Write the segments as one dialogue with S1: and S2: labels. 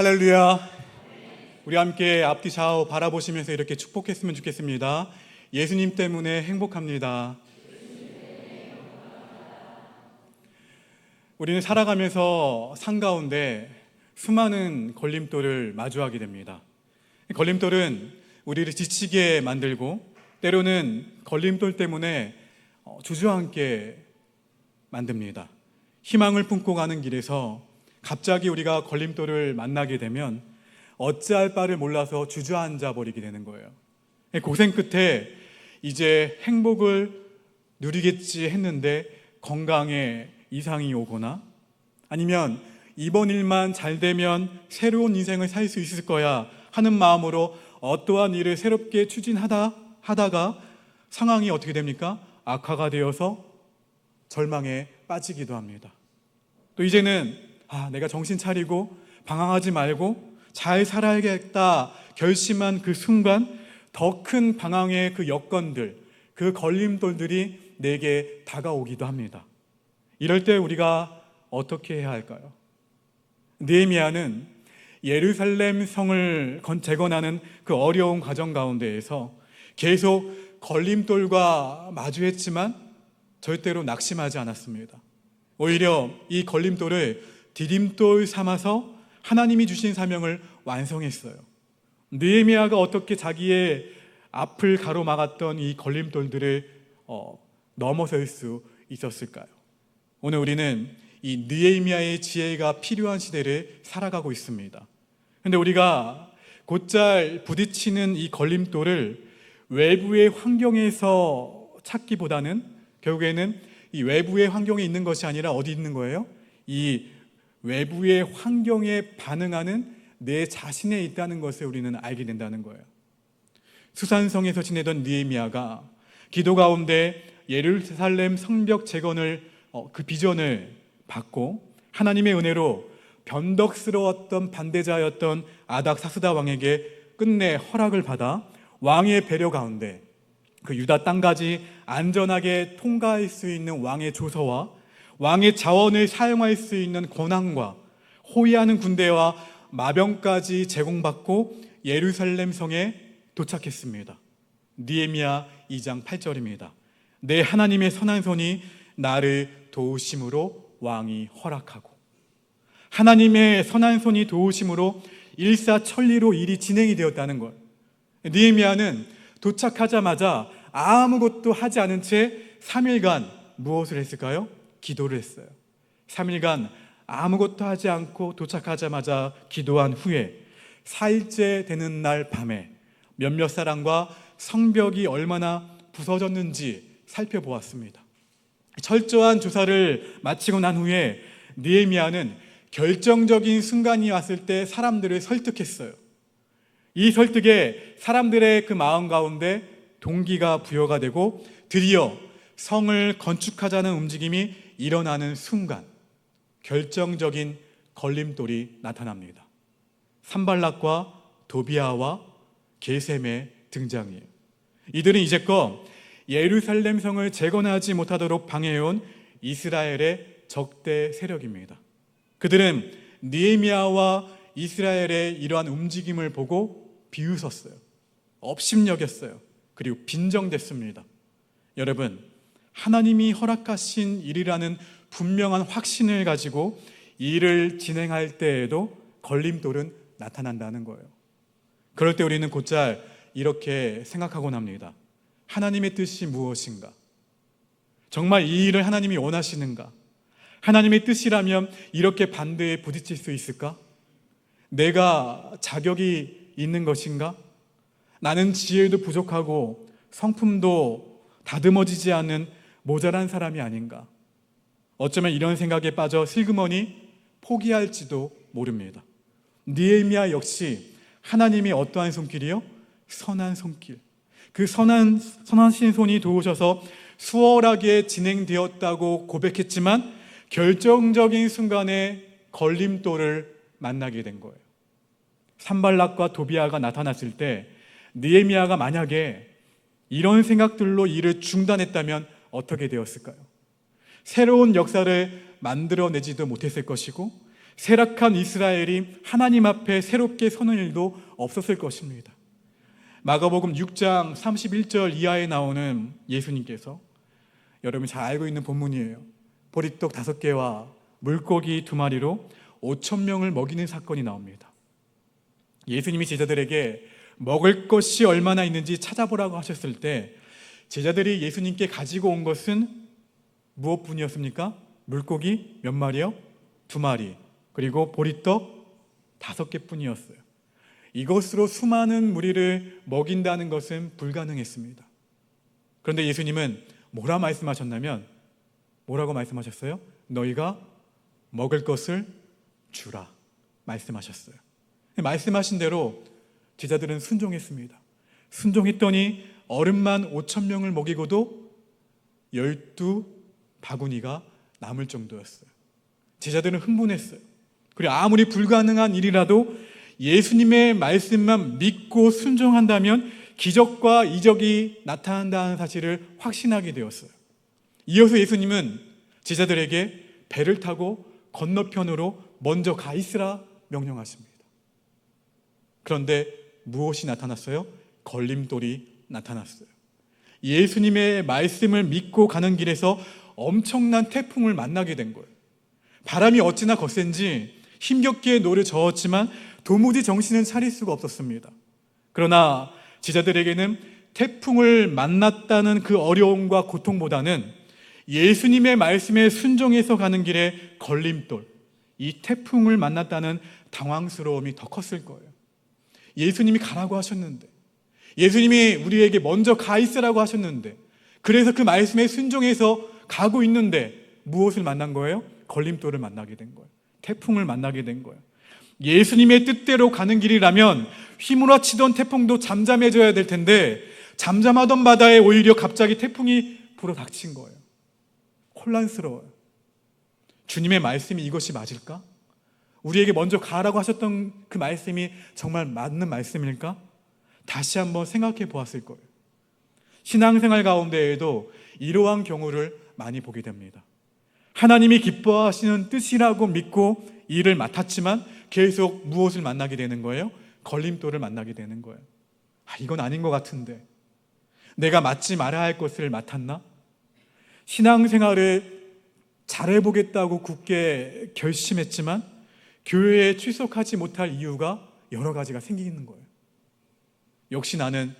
S1: 할렐루야. 우리 함께 앞뒤 좌우 바라보시면서 이렇게 축복했으면 좋겠습니다. 예수님 때문에 행복합니다. 우리는 살아가면서 산 가운데 수많은 걸림돌을 마주하게 됩니다. 걸림돌은 우리를 지치게 만들고 때로는 걸림돌 때문에 주저앉게 만듭니다. 희망을 품고 가는 길에서 갑자기 우리가 걸림돌을 만나게 되면 어찌할 바를 몰라서 주저앉아 버리게 되는 거예요. 고생 끝에 이제 행복을 누리겠지 했는데 건강에 이상이 오거나 아니면 이번 일만 잘 되면 새로운 인생을 살 수 있을 거야 하는 마음으로 어떠한 일을 새롭게 추진하다가 상황이 어떻게 됩니까? 악화가 되어서 절망에 빠지기도 합니다. 또 이제는 내가 정신 차리고 방황하지 말고 잘 살아야겠다 결심한 그 순간 더 큰 방황의 그 여건들, 그 걸림돌들이 내게 다가오기도 합니다. 이럴 때 우리가 어떻게 해야 할까요? 느헤미야는 예루살렘 성을 재건하는 그 어려운 과정 가운데에서 계속 걸림돌과 마주했지만 절대로 낙심하지 않았습니다. 오히려 이 걸림돌을 디딤돌 삼아서 하나님이 주신 사명을 완성했어요. 느헤미야가 어떻게 자기의 앞을 가로막았던 이 걸림돌들을 넘어설 수 있었을까요? 오늘 우리는 이 느헤미야의 지혜가 필요한 시대를 살아가고 있습니다. 그런데 우리가 곧잘 부딪히는 이 걸림돌을 외부의 환경에서 찾기보다는 결국에는 이 외부의 환경에 있는 것이 아니라 어디 있는 거예요? 이 외부의 환경에 반응하는 내 자신에 있다는 것을 우리는 알게 된다는 거예요. 수산성에서 지내던 느헤미야가 기도 가운데 예루살렘 성벽 재건을 그 비전을 받고 하나님의 은혜로 변덕스러웠던 반대자였던 아닥사스다 왕에게 끝내 허락을 받아 왕의 배려 가운데 그 유다 땅까지 안전하게 통과할 수 있는 왕의 조서와 왕의 자원을 사용할 수 있는 권한과 호위하는 군대와 마병까지 제공받고 예루살렘 성에 도착했습니다. 느헤미야 2장 8절입니다. 내 하나님의 선한 손이 나를 도우심으로 왕이 허락하고, 하나님의 선한 손이 도우심으로 일사천리로 일이 진행이 되었다는 것. 느헤미야는 도착하자마자 아무것도 하지 않은 채 3일간 무엇을 했을까요? 기도를 했어요. 3일간 아무것도 하지 않고 도착하자마자 기도한 후에 4일째 되는 날 밤에 몇몇 사람과 성벽이 얼마나 부서졌는지 살펴보았습니다. 철저한 조사를 마치고 난 후에 느헤미야는 결정적인 순간이 왔을 때 사람들을 설득했어요. 이 설득에 사람들의 그 마음 가운데 동기가 부여가 되고 드디어 성을 건축하자는 움직임이 일어나는 순간 결정적인 걸림돌이 나타납니다. 산발락과 도비아와 게셈의 등장이에요. 이들은 이제껏 예루살렘 성을 재건하지 못하도록 방해해온 이스라엘의 적대 세력입니다. 그들은 느헤미야와 이스라엘의 이러한 움직임을 보고 비웃었어요. 업심여겼어요. 그리고 빈정댔습니다. 여러분, 하나님이 허락하신 일이라는 분명한 확신을 가지고 일을 진행할 때에도 걸림돌은 나타난다는 거예요. 그럴 때 우리는 곧잘 이렇게 생각하곤 합니다. 하나님의 뜻이 무엇인가? 정말 이 일을 하나님이 원하시는가? 하나님의 뜻이라면 이렇게 반대에 부딪힐 수 있을까? 내가 자격이 있는 것인가? 나는 지혜도 부족하고 성품도 다듬어지지 않은 모자란 사람이 아닌가? 어쩌면 이런 생각에 빠져 슬그머니 포기할지도 모릅니다. 느헤미야 역시 하나님이 어떠한 손길이요? 선한 손길. 그 선하신 손이 도우셔서 수월하게 진행되었다고 고백했지만 결정적인 순간에 걸림돌을 만나게 된 거예요. 산발락과 도비아가 나타났을 때 느헤미야가 만약에 이런 생각들로 일을 중단했다면 어떻게 되었을까요? 새로운 역사를 만들어내지도 못했을 것이고 쇠락한 이스라엘이 하나님 앞에 새롭게 서는 일도 없었을 것입니다. 마가복음 6장 31절 이하에 나오는 예수님께서, 여러분이 잘 알고 있는 본문이에요. 보리떡 5개와 물고기 2마리로 5,000명을 먹이는 사건이 나옵니다. 예수님이 제자들에게 먹을 것이 얼마나 있는지 찾아보라고 하셨을 때 제자들이 예수님께 가지고 온 것은 무엇뿐이었습니까? 물고기 몇 마리요? 2마리, 그리고 보리떡 5개뿐이었어요. 이것으로 수많은 무리를 먹인다는 것은 불가능했습니다. 그런데 예수님은 뭐라 말씀하셨냐면, 뭐라고 말씀하셨어요? 너희가 먹을 것을 주라 말씀하셨어요. 말씀하신 대로 제자들은 순종했습니다. 순종했더니 어른만 5,000명을 먹이고도 12바구니가 남을 정도였어요. 제자들은 흥분했어요. 그리고 아무리 불가능한 일이라도 예수님의 말씀만 믿고 순종한다면 기적과 이적이 나타난다는 사실을 확신하게 되었어요. 이어서 예수님은 제자들에게 배를 타고 건너편으로 먼저 가 있으라 명령하십니다. 그런데 무엇이 나타났어요? 걸림돌이 나타났어요. 예수님의 말씀을 믿고 가는 길에서 엄청난 태풍을 만나게 된 거예요. 바람이 어찌나 거센지 힘겹게 노를 저었지만 도무지 정신을 차릴 수가 없었습니다. 그러나 제자들에게는 태풍을 만났다는 그 어려움과 고통보다는 예수님의 말씀에 순종해서 가는 길에 걸림돌, 이 태풍을 만났다는 당황스러움이 더 컸을 거예요. 예수님이 가라고 하셨는데, 예수님이 우리에게 먼저 가 있으라고 하셨는데, 그래서 그 말씀에 순종해서 가고 있는데 무엇을 만난 거예요? 걸림돌을 만나게 된 거예요. 태풍을 만나게 된 거예요. 예수님의 뜻대로 가는 길이라면 휘몰아치던 태풍도 잠잠해져야 될 텐데 잠잠하던 바다에 오히려 갑자기 태풍이 불어닥친 거예요. 혼란스러워요. 주님의 말씀이 이것이 맞을까? 우리에게 먼저 가라고 하셨던 그 말씀이 정말 맞는 말씀일까? 다시 한번 생각해 보았을 거예요. 신앙생활 가운데에도 이러한 경우를 많이 보게 됩니다. 하나님이 기뻐하시는 뜻이라고 믿고 일을 맡았지만 계속 무엇을 만나게 되는 거예요? 걸림돌을 만나게 되는 거예요. 이건 아닌 것 같은데, 내가 맡지 말아야 할 것을 맡았나? 신앙생활을 잘해보겠다고 굳게 결심했지만 교회에 출석하지 못할 이유가 여러 가지가 생기는 거예요. 역시 나는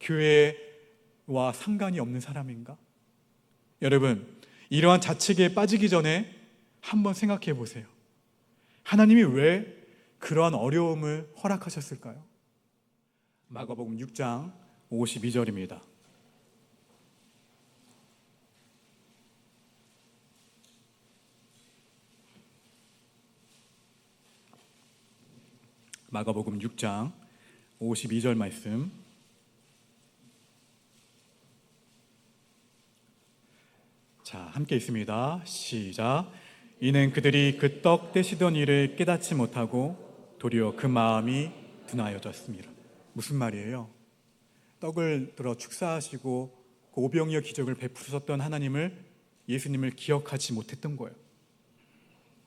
S1: 교회와 상관이 없는 사람인가? 여러분, 이러한 자책에 빠지기 전에 한번 생각해 보세요. 하나님이 왜 그러한 어려움을 허락하셨을까요? 마가복음 6장 52절입니다. 마가복음 6장 52절 말씀. 자, 함께 있습니다. 시작. 이는 그들이 그 떡 떼시던 일을 깨닫지 못하고 도리어 그 마음이 둔하여졌습니다. 무슨 말이에요? 떡을 들어 축사하시고 그 오병이어 기적을 베푸셨던 하나님을, 예수님을 기억하지 못했던 거예요.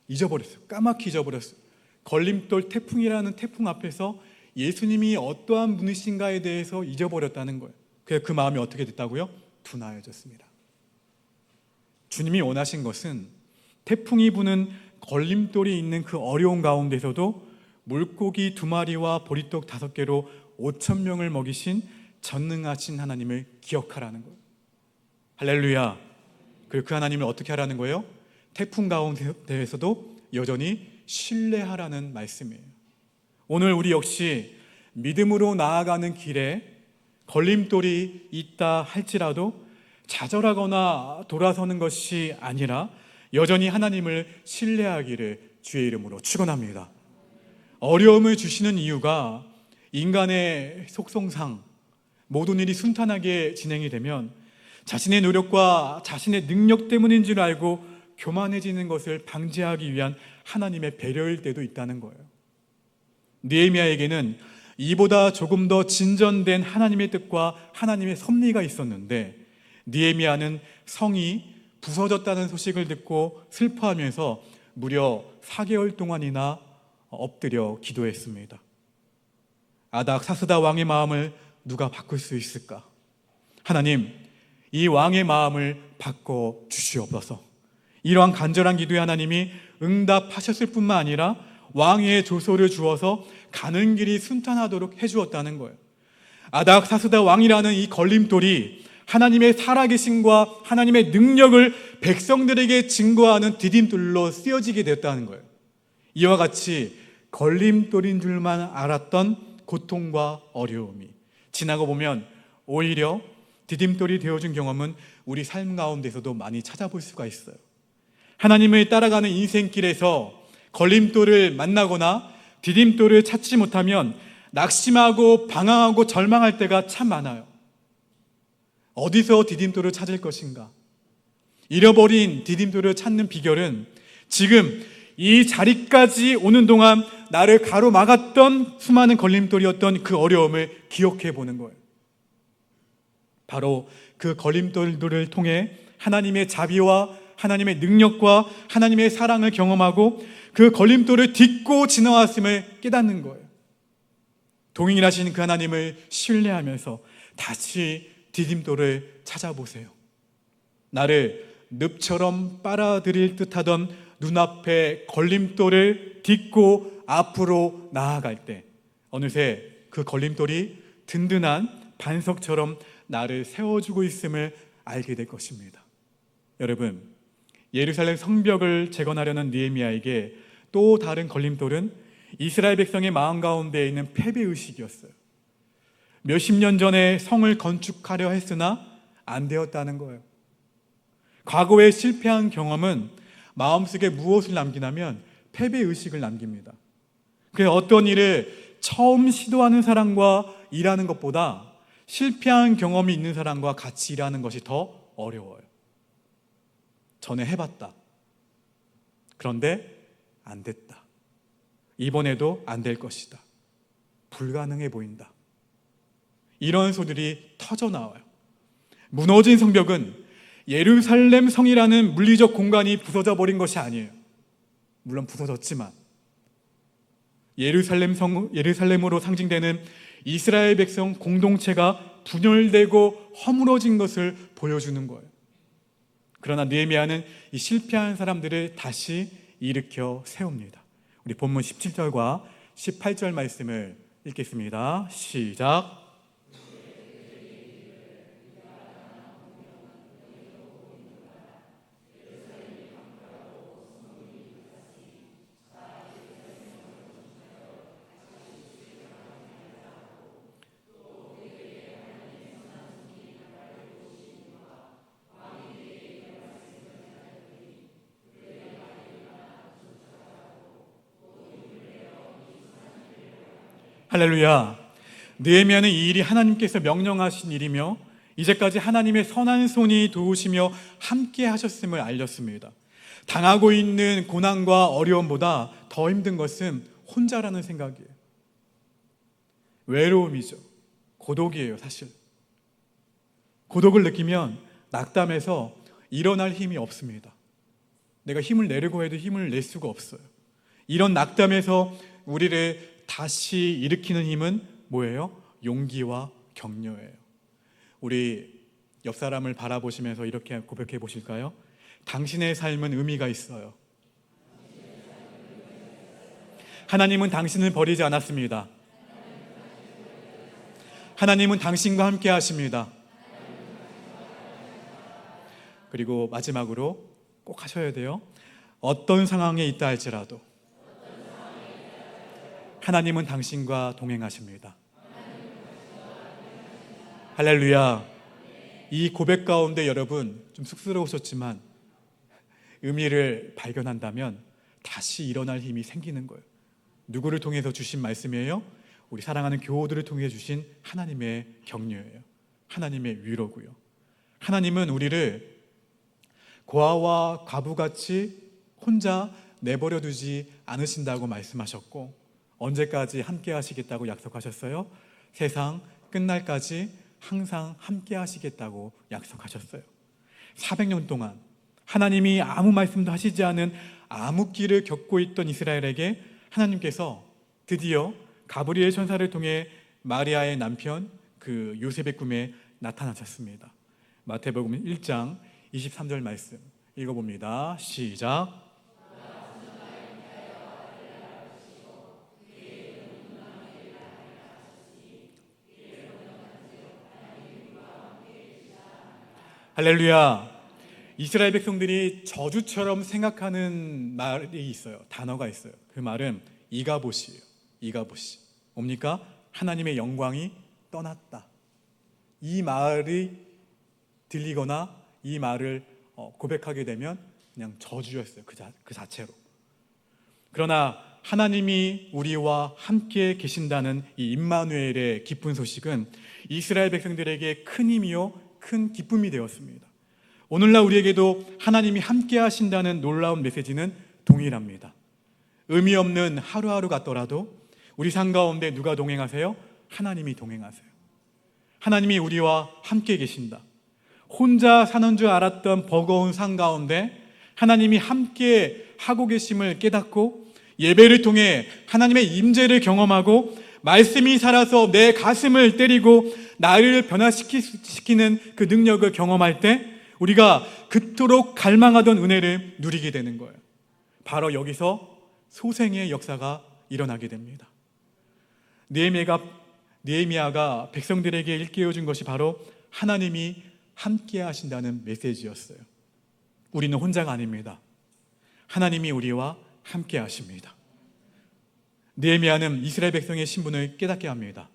S1: 잊어버렸어요. 까맣게 잊어버렸어요. 걸림돌 태풍이라는 태풍 앞에서 예수님이 어떠한 분이신가에 대해서 잊어버렸다는 거예요. 그래서 그 마음이 어떻게 됐다고요? 둔하여졌습니다. 주님이 원하신 것은 태풍이 부는 걸림돌이 있는 그 어려운 가운데서도 물고기 2마리와 보리떡 5개로 5,000명을 먹이신 전능하신 하나님을 기억하라는 거예요. 할렐루야. 그리고 그 하나님을 어떻게 하라는 거예요? 태풍 가운데에서도 여전히 신뢰하라는 말씀이에요. 오늘 우리 역시 믿음으로 나아가는 길에 걸림돌이 있다 할지라도 좌절하거나 돌아서는 것이 아니라 여전히 하나님을 신뢰하기를 주의 이름으로 축원합니다. 어려움을 주시는 이유가 인간의 속성상 모든 일이 순탄하게 진행이 되면 자신의 노력과 자신의 능력 때문인 줄 알고 교만해지는 것을 방지하기 위한 하나님의 배려일 때도 있다는 거예요. 느헤미야에게는 이보다 조금 더 진전된 하나님의 뜻과 하나님의 섭리가 있었는데 느헤미야는 성이 부서졌다는 소식을 듣고 슬퍼하면서 무려 4개월 동안이나 엎드려 기도했습니다. 아닥사스다 왕의 마음을 누가 바꿀 수 있을까? 하나님, 이 왕의 마음을 바꿔 주시옵소서. 이러한 간절한 기도에 하나님이 응답하셨을 뿐만 아니라 왕의 조소를 주어서 가는 길이 순탄하도록 해주었다는 거예요. 아닥사스다 왕이라는 이 걸림돌이 하나님의 살아계심과 하나님의 능력을 백성들에게 증거하는 디딤돌로 쓰여지게 되었다는 거예요. 이와 같이 걸림돌인 줄만 알았던 고통과 어려움이 지나고 보면 오히려 디딤돌이 되어준 경험은 우리 삶 가운데서도 많이 찾아볼 수가 있어요. 하나님을 따라가는 인생길에서 걸림돌을 만나거나 디딤돌을 찾지 못하면 낙심하고 방황하고 절망할 때가 참 많아요. 어디서 디딤돌을 찾을 것인가? 잃어버린 디딤돌을 찾는 비결은 지금 이 자리까지 오는 동안 나를 가로막았던 수많은 걸림돌이었던 그 어려움을 기억해 보는 거예요. 바로 그 걸림돌들을 통해 하나님의 자비와 하나님의 능력과 하나님의 사랑을 경험하고 그 걸림돌을 딛고 지나왔음을 깨닫는 거예요. 동일하신 그 하나님을 신뢰하면서 다시 디딤돌을 찾아보세요. 나를 늪처럼 빨아들일 듯하던 눈앞에 걸림돌을 딛고 앞으로 나아갈 때 어느새 그 걸림돌이 든든한 반석처럼 나를 세워주고 있음을 알게 될 것입니다. 여러분, 예루살렘 성벽을 재건하려는 느헤미야에게 또 다른 걸림돌은 이스라엘 백성의 마음 가운데 있는 패배의식이었어요. 몇십 년 전에 성을 건축하려 했으나 안 되었다는 거예요. 과거에 실패한 경험은 마음속에 무엇을 남기냐면 패배의식을 남깁니다. 그래서 어떤 일을 처음 시도하는 사람과 일하는 것보다 실패한 경험이 있는 사람과 같이 일하는 것이 더 어려워요. 전에 해봤다. 그런데 안 됐다. 이번에도 안 될 것이다. 불가능해 보인다. 이런 소들이 터져 나와요. 무너진 성벽은 예루살렘 성이라는 물리적 공간이 부서져 버린 것이 아니에요. 물론 부서졌지만 예루살렘으로 상징되는 이스라엘 백성 공동체가 분열되고 허물어진 것을 보여주는 거예요. 그러나 느헤미야는 이 실패한 사람들을 다시 일으켜 세웁니다. 우리 본문 17절과 18절 말씀을 읽겠습니다. 시작. 할렐루야. 느헤미야는 이 일이 하나님께서 명령하신 일이며 이제까지 하나님의 선한 손이 도우시며 함께 하셨음을 알렸습니다. 당하고 있는 고난과 어려움보다 더 힘든 것은 혼자라는 생각이에요. 외로움이죠. 고독이에요, 사실. 고독을 느끼면 낙담해서 일어날 힘이 없습니다. 내가 힘을 내려고 해도 힘을 낼 수가 없어요. 이런 낙담에서 우리를 다시 일으키는 힘은 뭐예요? 용기와 격려예요. 우리 옆 사람을 바라보시면서 이렇게 고백해 보실까요? 당신의 삶은 의미가 있어요. 하나님은 당신을 버리지 않았습니다. 하나님은 당신과 함께 하십니다. 그리고 마지막으로 꼭 하셔야 돼요. 어떤 상황에 있다 할지라도 하나님은 당신과 동행하십니다. 할렐루야. 이 고백 가운데 여러분 좀 쑥스러우셨지만 의미를 발견한다면 다시 일어날 힘이 생기는 거예요. 누구를 통해서 주신 말씀이에요? 우리 사랑하는 교우들을 통해 주신 하나님의 격려예요. 하나님의 위로고요. 하나님은 우리를 고아와 과부같이 혼자 내버려 두지 않으신다고 말씀하셨고 언제까지 함께 하시겠다고 약속하셨어요? 세상 끝날까지 항상 함께 하시겠다고 약속하셨어요. 400년 동안 하나님이 아무 말씀도 하시지 않은 암흑기를 겪고 있던 이스라엘에게 하나님께서 드디어 가브리엘 천사를 통해 마리아의 남편 그 요셉의 꿈에 나타나셨습니다. 마태복음 1장 23절 말씀 읽어봅니다. 시작. 할렐루야. 이스라엘 백성들이 저주처럼 생각하는 말이 있어요. 단어가 있어요. 그 말은 이가봇이에요. 이가봇이 뭡니까? 하나님의 영광이 떠났다. 이 말이 들리거나 이 말을 고백하게 되면 그냥 저주였어요. 그 자체로. 그러나 하나님이 우리와 함께 계신다는 이 임마누엘의 기쁜 소식은 이스라엘 백성들에게 큰 힘이요 큰 기쁨이 되었습니다. 오늘날 우리에게도 하나님이 함께 하신다는 놀라운 메시지는 동일합니다. 의미 없는 하루하루 같더라도 우리 삶 가운데 누가 동행하세요? 하나님이 동행하세요. 하나님이 우리와 함께 계신다. 혼자 사는 줄 알았던 버거운 삶 가운데 하나님이 함께 하고 계심을 깨닫고 예배를 통해 하나님의 임재를 경험하고 말씀이 살아서 내 가슴을 때리고 나를 변화시키는 그 능력을 경험할 때 우리가 그토록 갈망하던 은혜를 누리게 되는 거예요. 바로 여기서 소생의 역사가 일어나게 됩니다. 느헤미야가 백성들에게 일깨워준 것이 바로 하나님이 함께 하신다는 메시지였어요. 우리는 혼자가 아닙니다. 하나님이 우리와 함께 하십니다. 느헤미야는 이스라엘 백성의 신분을 깨닫게 합니다.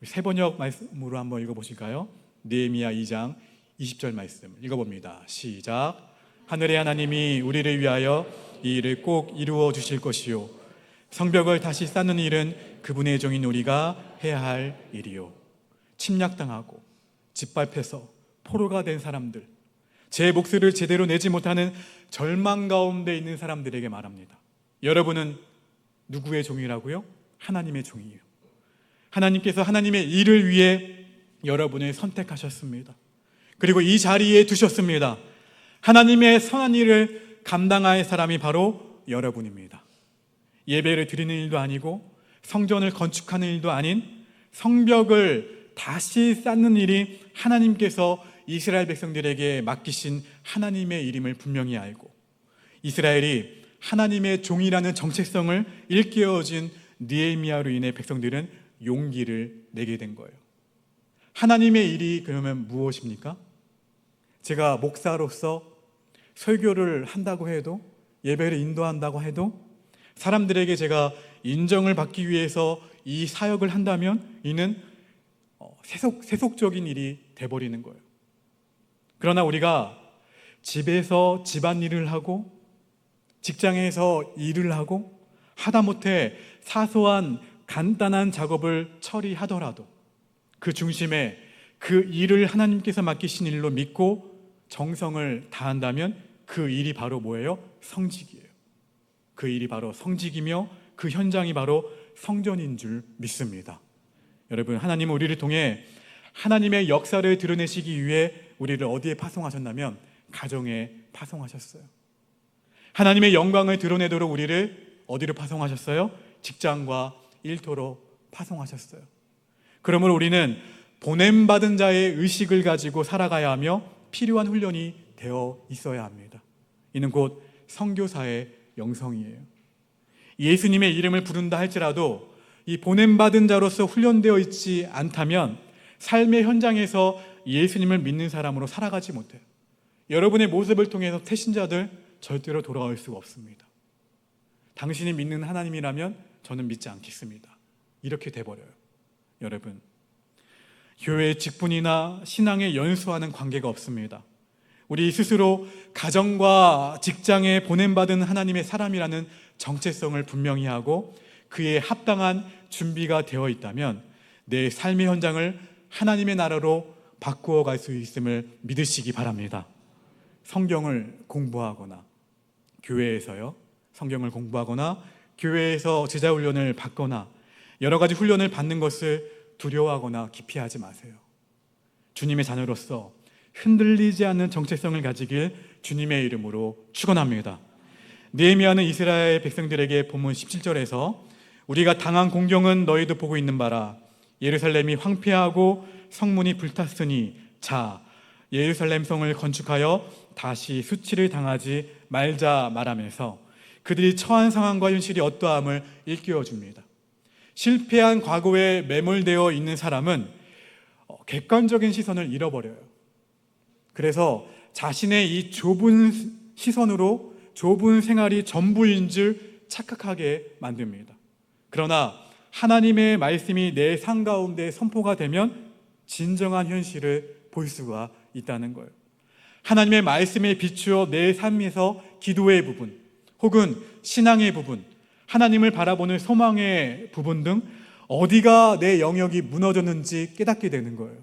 S1: 세번역 말씀으로 한번 읽어보실까요? 느헤미야 2장 20절 말씀 읽어봅니다. 시작. 하늘의 하나님이 우리를 위하여 이 일을 꼭 이루어 주실 것이요 성벽을 다시 쌓는 일은 그분의 종인 우리가 해야 할 일이요. 침략당하고 짓밟혀서 포로가 된 사람들, 제 몫을 제대로 내지 못하는 절망 가운데 있는 사람들에게 말합니다. 여러분은 누구의 종이라고요? 하나님의 종이에요. 하나님께서 하나님의 일을 위해 여러분을 선택하셨습니다. 그리고 이 자리에 두셨습니다. 하나님의 선한 일을 감당할 사람이 바로 여러분입니다. 예배를 드리는 일도 아니고 성전을 건축하는 일도 아닌 성벽을 다시 쌓는 일이 하나님께서 이스라엘 백성들에게 맡기신 하나님의 일임을 분명히 알고 이스라엘이 하나님의 종이라는 정체성을 일깨워진 느헤미야로 인해 백성들은 용기를 내게 된 거예요. 하나님의 일이 그러면 무엇입니까? 제가 목사로서 설교를 한다고 해도 예배를 인도한다고 해도 사람들에게 제가 인정을 받기 위해서 이 사역을 한다면 이는 세속적인 일이 돼버리는 거예요. 그러나 우리가 집에서 집안일을 하고 직장에서 일을 하고 하다못해 사소한 간단한 작업을 처리하더라도 그 중심에 그 일을 하나님께서 맡기신 일로 믿고 정성을 다한다면 그 일이 바로 뭐예요? 성직이에요. 그 일이 바로 성직이며 그 현장이 바로 성전인 줄 믿습니다. 여러분, 하나님은 우리를 통해 하나님의 역사를 드러내시기 위해 우리를 어디에 파송하셨냐면 가정에 파송하셨어요. 하나님의 영광을 드러내도록 우리를 어디로 파송하셨어요? 직장과 일터로 파송하셨어요. 그러므로 우리는 보냄받은 자의 의식을 가지고 살아가야 하며 필요한 훈련이 되어 있어야 합니다. 이는 곧 선교사의 영성이에요. 예수님의 이름을 부른다 할지라도 이 보냄받은 자로서 훈련되어 있지 않다면 삶의 현장에서 예수님을 믿는 사람으로 살아가지 못해요. 여러분의 모습을 통해서 태신자들 절대로 돌아올 수가 없습니다. 당신이 믿는 하나님이라면 저는 믿지 않겠습니다. 이렇게 돼버려요. 여러분, 교회의 직분이나 신앙에 연수하는 관계가 없습니다. 우리 스스로 가정과 직장에 보냄받은 하나님의 사람이라는 정체성을 분명히 하고 그에 합당한 준비가 되어 있다면 내 삶의 현장을 하나님의 나라로 바꾸어 갈 수 있음을 믿으시기 바랍니다. 성경을 공부하거나 교회에서요, 성경을 공부하거나 교회에서 제자훈련을 받거나 여러 가지 훈련을 받는 것을 두려워하거나 기피하지 마세요. 주님의 자녀로서 흔들리지 않는 정체성을 가지길 주님의 이름으로 축원합니다. 느헤미야는 이스라엘 백성들에게 본문 17절에서 우리가 당한 공경은 너희도 보고 있는 바라. 예루살렘이 황폐하고 성문이 불탔으니 자, 예루살렘 성을 건축하여 다시 수치를 당하지 말자 말하면서 그들이 처한 상황과 현실이 어떠함을 일깨워 줍니다. 실패한 과거에 매몰되어 있는 사람은 객관적인 시선을 잃어버려요. 그래서 자신의 이 좁은 시선으로 좁은 생활이 전부인 줄 착각하게 만듭니다. 그러나 하나님의 말씀이 내 삶 가운데 선포가 되면 진정한 현실을 볼 수가 있다는 거예요. 하나님의 말씀에 비추어 내 삶에서 기도의 부분 혹은 신앙의 부분, 하나님을 바라보는 소망의 부분 등 어디가 내 영역이 무너졌는지 깨닫게 되는 거예요.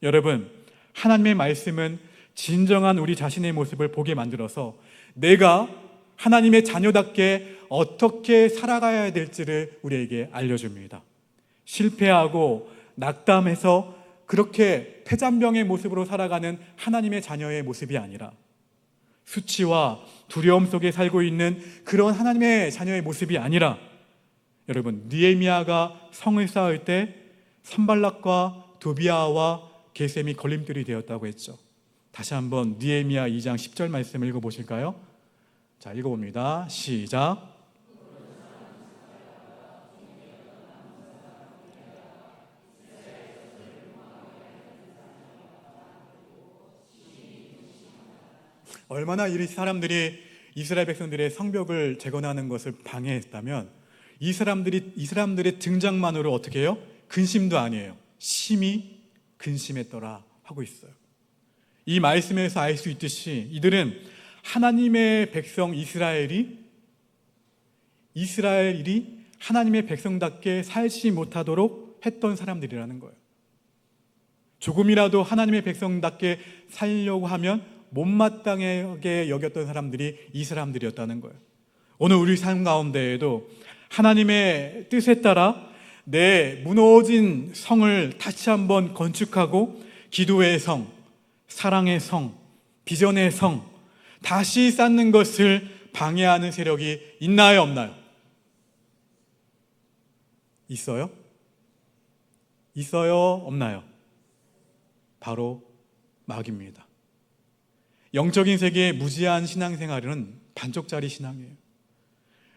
S1: 여러분, 하나님의 말씀은 진정한 우리 자신의 모습을 보게 만들어서 내가 하나님의 자녀답게 어떻게 살아가야 될지를 우리에게 알려줍니다. 실패하고 낙담해서 그렇게 패잔병의 모습으로 살아가는 하나님의 자녀의 모습이 아니라 수치와 두려움 속에 살고 있는 그런 하나님의 자녀의 모습이 아니라 여러분, 느헤미야가 성을 쌓을 때 산발락과 도비아와 게셈이 걸림돌이 되었다고 했죠. 다시 한번 느헤미야 2장 10절 말씀을 읽어보실까요? 자, 읽어봅니다. 시작. 얼마나 이 사람들이 이스라엘 백성들의 성벽을 재건하는 것을 방해했다면 이 사람들의 등장만으로 어떻게 해요? 근심도 아니에요. 심히 근심했더라 하고 있어요. 이 말씀에서 알 수 있듯이 이들은 하나님의 백성 이스라엘이 하나님의 백성답게 살지 못하도록 했던 사람들이라는 거예요. 조금이라도 하나님의 백성답게 살려고 하면 못마땅하게 여겼던 사람들이 이 사람들이었다는 거예요. 오늘 우리 삶 가운데에도 하나님의 뜻에 따라 내 무너진 성을 다시 한번 건축하고 기도의 성, 사랑의 성, 비전의 성 다시 쌓는 것을 방해하는 세력이 있나요, 없나요? 있어요? 있어요, 없나요? 바로 마귀입니다. 영적인 세계의 무지한 신앙생활은 반쪽짜리 신앙이에요.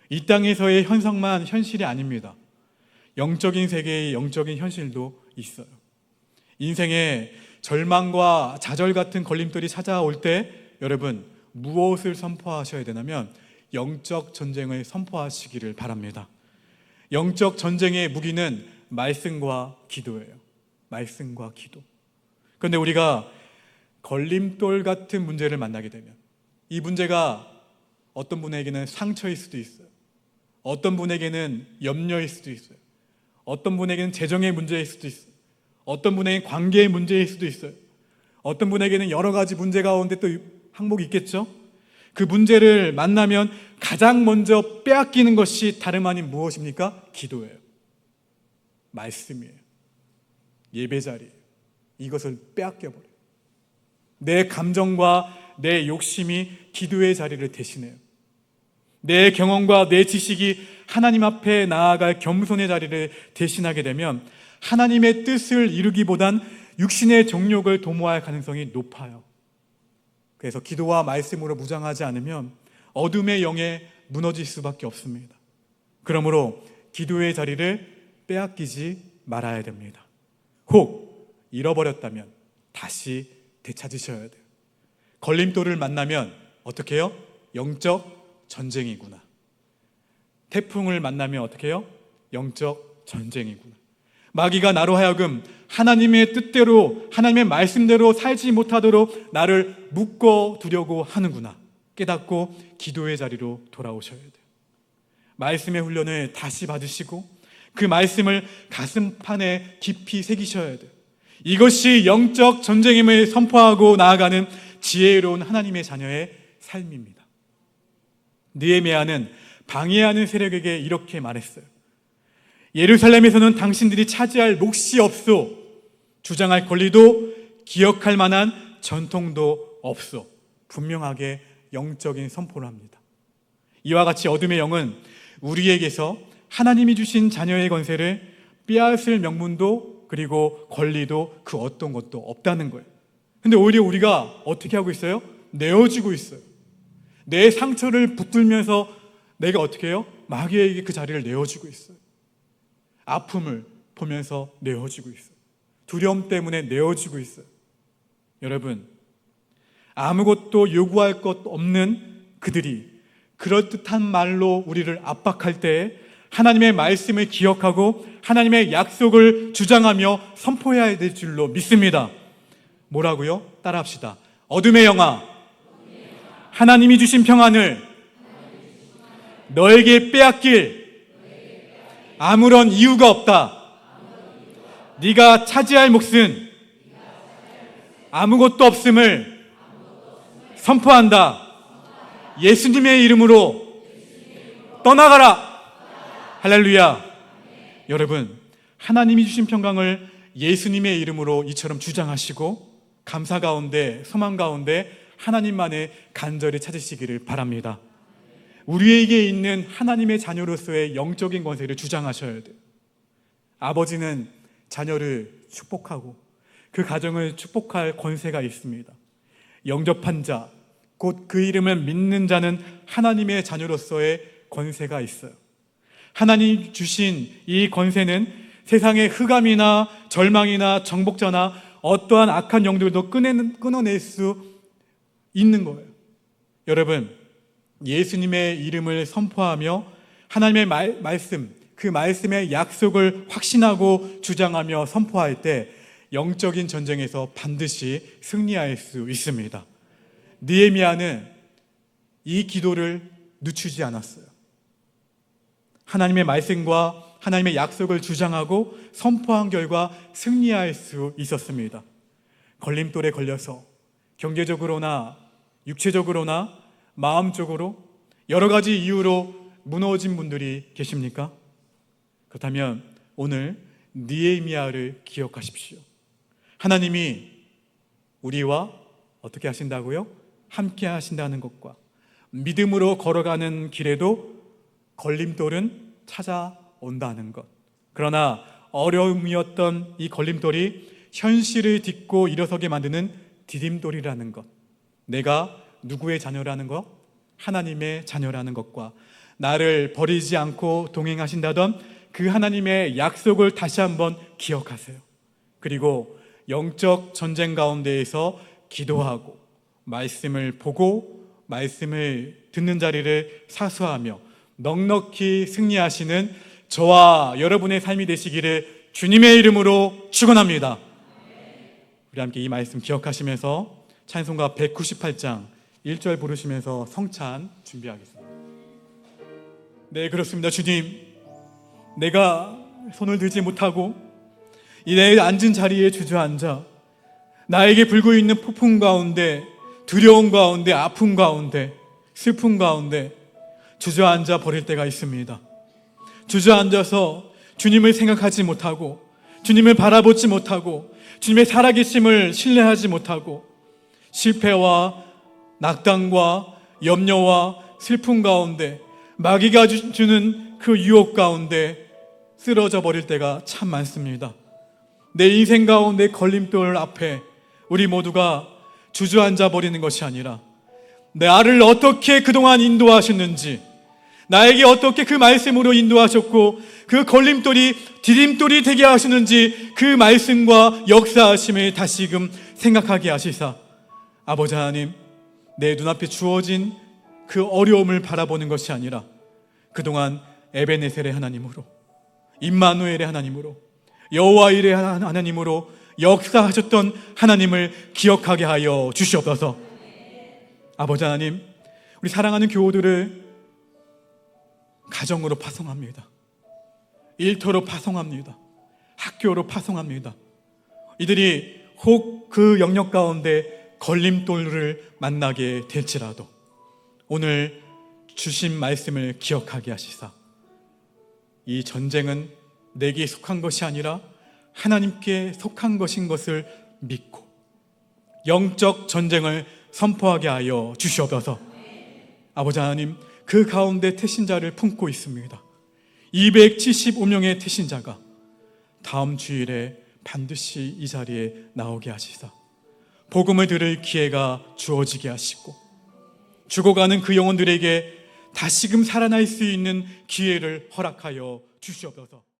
S1: 이 땅에서의 현상만 현실이 아닙니다. 영적인 세계의 영적인 현실도 있어요. 인생에 절망과 좌절 같은 걸림돌이 찾아올 때 여러분 무엇을 선포하셔야 되냐면 영적 전쟁을 선포하시기를 바랍니다. 영적 전쟁의 무기는 말씀과 기도예요. 말씀과 기도. 그런데 우리가 걸림돌 같은 문제를 만나게 되면 이 문제가 어떤 분에게는 상처일 수도 있어요. 어떤 분에게는 염려일 수도 있어요. 어떤 분에게는 재정의 문제일 수도 있어요. 어떤 분에게는 관계의 문제일 수도 있어요. 어떤 분에게는 여러 가지 문제 가운데 또 항목이 있겠죠. 그 문제를 만나면 가장 먼저 빼앗기는 것이 다름 아닌 무엇입니까? 기도예요. 말씀이에요. 예배 자리예요. 이것을 빼앗겨버려요. 내 감정과 내 욕심이 기도의 자리를 대신해요. 내 경험과 내 지식이 하나님 앞에 나아갈 겸손의 자리를 대신하게 되면 하나님의 뜻을 이루기보단 육신의 정욕을 도모할 가능성이 높아요. 그래서 기도와 말씀으로 무장하지 않으면 어둠의 영에 무너질 수밖에 없습니다. 그러므로 기도의 자리를 빼앗기지 말아야 됩니다. 혹 잃어버렸다면 다시 되찾으셔야 돼요. 걸림돌을 만나면 어떻게 해요? 영적 전쟁이구나. 태풍을 만나면 어떻게 해요? 영적 전쟁이구나. 마귀가 나로 하여금 하나님의 뜻대로 하나님의 말씀대로 살지 못하도록 나를 묶어두려고 하는구나 깨닫고 기도의 자리로 돌아오셔야 돼요. 말씀의 훈련을 다시 받으시고 그 말씀을 가슴판에 깊이 새기셔야 돼요. 이것이 영적 전쟁임을 선포하고 나아가는 지혜로운 하나님의 자녀의 삶입니다. 느헤미야는 방해하는 세력에게 이렇게 말했어요. 예루살렘에서는 당신들이 차지할 몫이 없소. 주장할 권리도 기억할 만한 전통도 없소. 분명하게 영적인 선포를 합니다. 이와 같이 어둠의 영은 우리에게서 하나님이 주신 자녀의 권세를 빼앗을 명분도 그리고 권리도 그 어떤 것도 없다는 거예요. 근데 오히려 우리가 어떻게 하고 있어요? 내어주고 있어요. 내 상처를 붙들면서 내가 어떻게 해요? 마귀에게 그 자리를 내어주고 있어요. 아픔을 보면서 내어주고 있어요. 두려움 때문에 내어주고 있어요. 여러분, 아무것도 요구할 것 없는 그들이 그럴듯한 말로 우리를 압박할 때 하나님의 말씀을 기억하고 하나님의 약속을 주장하며 선포해야 될 줄로 믿습니다. 뭐라고요? 따라합시다. 어둠의 영아, 하나님이 주신 평안을 너에게 빼앗길 아무런 이유가 없다. 네가 차지할 몫은 아무것도 없음을 선포한다. 예수님의 이름으로 떠나가라. 할렐루야. 여러분, 하나님이 주신 평강을 예수님의 이름으로 이처럼 주장하시고 감사 가운데 소망 가운데 하나님만의 간절히 찾으시기를 바랍니다. 우리에게 있는 하나님의 자녀로서의 영적인 권세를 주장하셔야 돼요. 아버지는 자녀를 축복하고 그 가정을 축복할 권세가 있습니다. 영접한 자, 곧 그 이름을 믿는 자는 하나님의 자녀로서의 권세가 있어요. 하나님 주신 이 권세는 세상의 흑암이나 절망이나 정복자나 어떠한 악한 영들도 끊어낼 수 있는 거예요. 여러분, 예수님의 이름을 선포하며 하나님의 말씀, 그 말씀의 약속을 확신하고 주장하며 선포할 때 영적인 전쟁에서 반드시 승리할 수 있습니다. 느헤미야는 이 기도를 늦추지 않았어요. 하나님의 말씀과 하나님의 약속을 주장하고 선포한 결과 승리할 수 있었습니다. 걸림돌에 걸려서 경제적으로나 육체적으로나 마음적으로 여러 가지 이유로 무너진 분들이 계십니까? 그렇다면 오늘 느헤미야를 기억하십시오. 하나님이 우리와 어떻게 하신다고요? 함께 하신다는 것과 믿음으로 걸어가는 길에도 걸림돌은 찾아온다는 것. 그러나 어려움이었던 이 걸림돌이 현실을 딛고 일어서게 만드는 디딤돌이라는 것. 내가 누구의 자녀라는 것? 하나님의 자녀라는 것과 나를 버리지 않고 동행하신다던 그 하나님의 약속을 다시 한번 기억하세요. 그리고 영적 전쟁 가운데에서 기도하고 말씀을 보고 말씀을 듣는 자리를 사수하며 넉넉히 승리하시는 저와 여러분의 삶이 되시기를 주님의 이름으로 축원합니다. 우리 함께 이 말씀 기억하시면서 찬송가 198장 1절 부르시면서 성찬 준비하겠습니다. 네, 그렇습니다. 주님, 내가 손을 들지 못하고 이 내 앉은 자리에 주저앉아 나에게 불고 있는 폭풍 가운데, 두려움 가운데, 아픔 가운데, 슬픔 가운데 주저앉아 버릴 때가 있습니다. 주저앉아서 주님을 생각하지 못하고 주님을 바라보지 못하고 주님의 살아계심을 신뢰하지 못하고 실패와 낙담과 염려와 슬픔 가운데 마귀가 주는 그 유혹 가운데 쓰러져 버릴 때가 참 많습니다. 내 인생 가운데 걸림돌 앞에 우리 모두가 주저앉아 버리는 것이 아니라 나를 어떻게 그동안 인도하셨는지, 나에게 어떻게 그 말씀으로 인도하셨고 그 걸림돌이 디딤돌이 되게 하시는지 그 말씀과 역사하심을 다시금 생각하게 하시사 아버지 하나님, 내 눈앞에 주어진 그 어려움을 바라보는 것이 아니라 그동안 에베네셀의 하나님으로, 임마누엘의 하나님으로, 여호와일의 하나님으로 역사하셨던 하나님을 기억하게 하여 주시옵소서. 아버지 하나님, 우리 사랑하는 교우들을 가정으로 파송합니다. 일터로 파송합니다. 학교로 파송합니다. 이들이 혹 그 영역 가운데 걸림돌을 만나게 될지라도 오늘 주신 말씀을 기억하게 하시사 이 전쟁은 내게 속한 것이 아니라 하나님께 속한 것인 것을 믿고 영적 전쟁을 선포하게 하여 주시옵소서. 아버지 하나님, 그 가운데 태신자를 품고 있습니다. 275명의 태신자가 다음 주일에 반드시 이 자리에 나오게 하시사 복음을 들을 기회가 주어지게 하시고 죽어가는 그 영혼들에게 다시금 살아날 수 있는 기회를 허락하여 주시옵소서.